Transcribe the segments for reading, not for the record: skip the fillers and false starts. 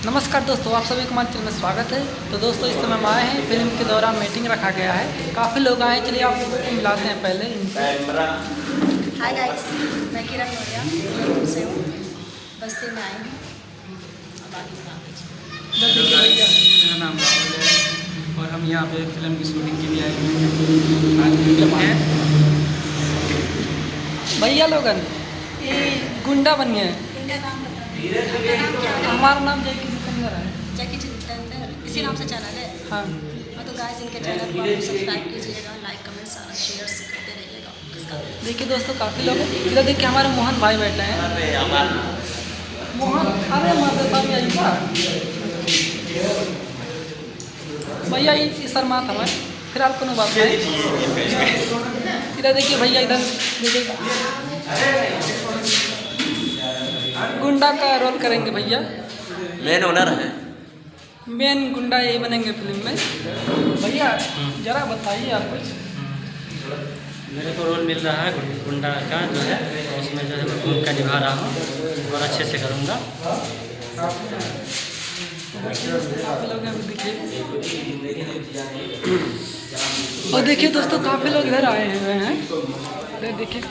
नमस्कार दोस्तों, आप सभी को हमारे चैनल में स्वागत है। तो दोस्तों, इस समय हम आए हैं, फिल्म के दौरान मीटिंग रखा गया है, काफ़ी लोग आए हैं। चलिए आप लोगों को मिलाते हैं पहले इनसे। हाय गाइस, मैं किरण मौर्या जयपुर से हूँ, बस्ती में आई हूँ। मेरा नाम राहुल है और हम यहाँ पे फिल्म की शूटिंग के लिए आए हैं। आज फिल्म है भैया लोगन ये गुंडा बन गए। इनका नाम बताओ। हमारा नाम जय जितेंद्र है। जैकी जितेंद्र, इसी नाम से चैनल है। हाँ, तो गाइस, इनके चैनल को आप सब्सक्राइब कीजिएगा, लाइक कमेंट सारा शेयर करते रहिएगा। देखिए दोस्तों, काफ़ी लोग इधर देखिए, हमारे मोहन भाई बैठे हैं। मोहन, अरे माता साहब आइएगा भैया, ये शर्मा था मैं फिलहाल कोनो बात नहीं। इधर देखिए भैया, इधर देखिए गुंडा का रोल करेंगे भैया। मेन ओनर है। मेन गुंडा यही बनेंगे फिल्म में। भैया जरा बताइए आप कुछ। मेरे को रोल मिल रहा है गुंडा का जो है, तो उसमें जो है मैं भूमिका निभा रहा हूँ और अच्छे से करूँगा। काफ़ी लोग हैं, देखिए। और देखिए दोस्तों, काफ़ी लोग इधर आए हुए हैं। इधर देखिए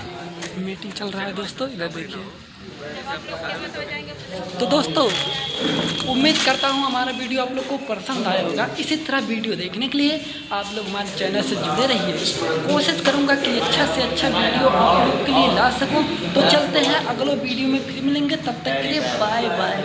मीटिंग चल रहा है दोस्तों, इधर देखिए। तो दोस्तों, उम्मीद करता हूँ हमारा वीडियो आप लोग को पसंद आया होगा। इसी तरह वीडियो देखने के लिए आप लोग हमारे चैनल से जुड़े रहिए। कोशिश करूँगा कि अच्छा से अच्छा वीडियो आप लोग के लिए ला सकूँ। तो चलते हैं, अगले वीडियो में फिर मिलेंगे, तब तक के लिए बाय बाय।